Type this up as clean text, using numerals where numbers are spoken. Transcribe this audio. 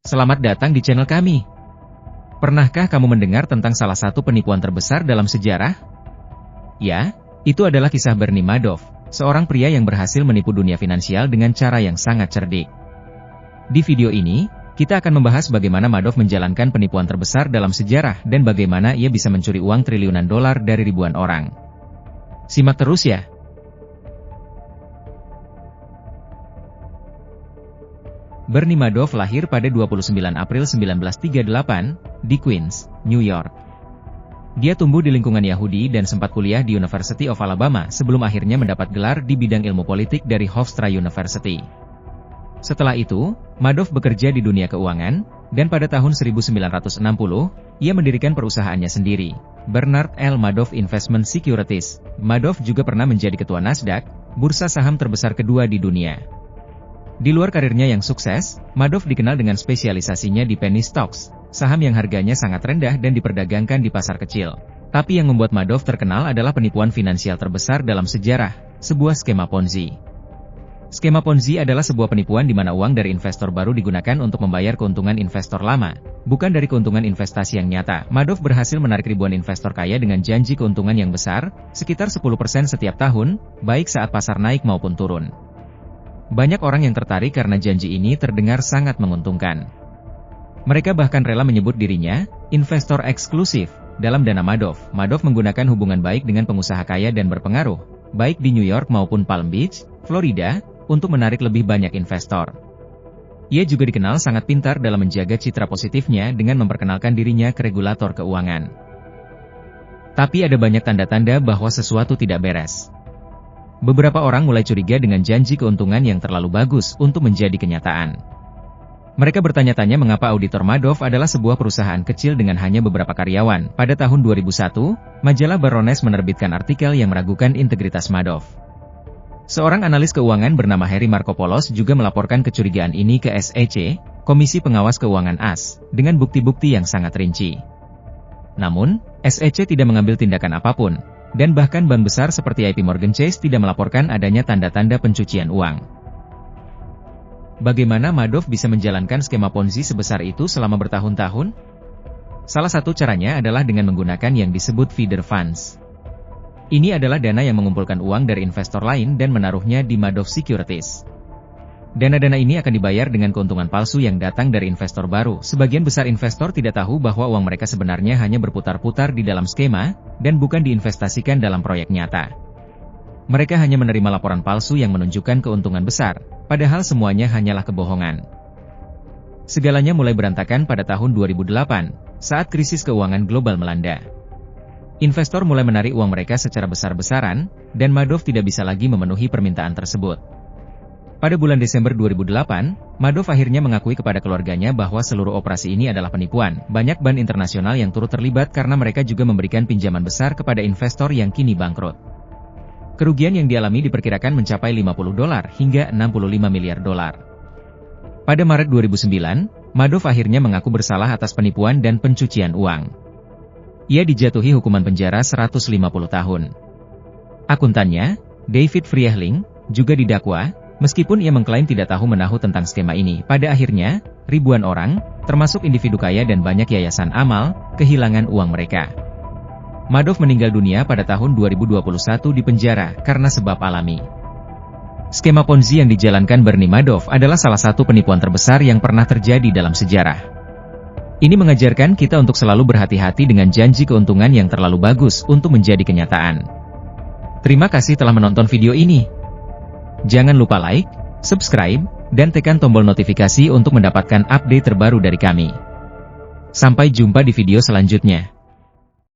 Selamat datang di channel kami. Pernahkah kamu mendengar tentang salah satu penipuan terbesar dalam sejarah? Ya, itu adalah kisah Bernie Madoff, seorang pria yang berhasil menipu dunia finansial dengan cara yang sangat cerdik. Di video ini, kita akan membahas bagaimana Madoff menjalankan penipuan terbesar dalam sejarah dan bagaimana ia bisa mencuri uang triliunan dolar dari ribuan orang. Simak terus ya. Bernie Madoff lahir pada 29 April 1938, di Queens, New York. Dia tumbuh di lingkungan Yahudi dan sempat kuliah di University of Alabama sebelum akhirnya mendapat gelar di bidang ilmu politik dari Hofstra University. Setelah itu, Madoff bekerja di dunia keuangan, dan pada tahun 1960, ia mendirikan perusahaannya sendiri, Bernard L. Madoff Investment Securities. Madoff juga pernah menjadi ketua Nasdaq, bursa saham terbesar kedua di dunia. Di luar karirnya yang sukses, Madoff dikenal dengan spesialisasinya di penny stocks, saham yang harganya sangat rendah dan diperdagangkan di pasar kecil. Tapi yang membuat Madoff terkenal adalah penipuan finansial terbesar dalam sejarah, sebuah skema Ponzi. Skema Ponzi adalah sebuah penipuan di mana uang dari investor baru digunakan untuk membayar keuntungan investor lama, bukan dari keuntungan investasi yang nyata. Madoff berhasil menarik ribuan investor kaya dengan janji keuntungan yang besar, sekitar 10% setiap tahun, baik saat pasar naik maupun turun. Banyak orang yang tertarik karena janji ini terdengar sangat menguntungkan. Mereka bahkan rela menyebut dirinya investor eksklusif dalam dana Madoff. Madoff menggunakan hubungan baik dengan pengusaha kaya dan berpengaruh, baik di New York maupun Palm Beach, Florida, untuk menarik lebih banyak investor. Ia juga dikenal sangat pintar dalam menjaga citra positifnya dengan memperkenalkan dirinya ke regulator keuangan. Tapi ada banyak tanda-tanda bahwa sesuatu tidak beres. Beberapa orang mulai curiga dengan janji keuntungan yang terlalu bagus untuk menjadi kenyataan. Mereka bertanya-tanya mengapa auditor Madoff adalah sebuah perusahaan kecil dengan hanya beberapa karyawan. Pada tahun 2001, majalah Baroness menerbitkan artikel yang meragukan integritas Madoff. Seorang analis keuangan bernama Harry Markopolos juga melaporkan kecurigaan ini ke SEC, Komisi Pengawas Keuangan AS, dengan bukti-bukti yang sangat rinci. Namun, SEC tidak mengambil tindakan apapun. Dan bahkan bank besar seperti JP Morgan Chase tidak melaporkan adanya tanda-tanda pencucian uang. Bagaimana Madoff bisa menjalankan skema Ponzi sebesar itu selama bertahun-tahun? Salah satu caranya adalah dengan menggunakan yang disebut feeder funds. Ini adalah dana yang mengumpulkan uang dari investor lain dan menaruhnya di Madoff Securities. Dana-dana ini akan dibayar dengan keuntungan palsu yang datang dari investor baru. Sebagian besar investor tidak tahu bahwa uang mereka sebenarnya hanya berputar-putar di dalam skema, dan bukan diinvestasikan dalam proyek nyata. Mereka hanya menerima laporan palsu yang menunjukkan keuntungan besar, padahal semuanya hanyalah kebohongan. Segalanya mulai berantakan pada tahun 2008, saat krisis keuangan global melanda. Investor mulai menarik uang mereka secara besar-besaran, dan Madoff tidak bisa lagi memenuhi permintaan tersebut. Pada bulan Desember 2008, Madoff akhirnya mengakui kepada keluarganya bahwa seluruh operasi ini adalah penipuan. Banyak bank internasional yang turut terlibat karena mereka juga memberikan pinjaman besar kepada investor yang kini bangkrut. Kerugian yang dialami diperkirakan mencapai $50 hingga $65 miliar. Pada Maret 2009, Madoff akhirnya mengaku bersalah atas penipuan dan pencucian uang. Ia dijatuhi hukuman penjara 150 tahun. Akuntannya, David Friehling, juga didakwa. Meskipun ia mengklaim tidak tahu menahu tentang skema ini, pada akhirnya, ribuan orang, termasuk individu kaya dan banyak yayasan amal, kehilangan uang mereka. Madoff meninggal dunia pada tahun 2021 di penjara karena sebab alami. Skema Ponzi yang dijalankan Bernie Madoff adalah salah satu penipuan terbesar yang pernah terjadi dalam sejarah. Ini mengajarkan kita untuk selalu berhati-hati dengan janji keuntungan yang terlalu bagus untuk menjadi kenyataan. Terima kasih telah menonton video ini. Jangan lupa like, subscribe, dan tekan tombol notifikasi untuk mendapatkan update terbaru dari kami. Sampai jumpa di video selanjutnya.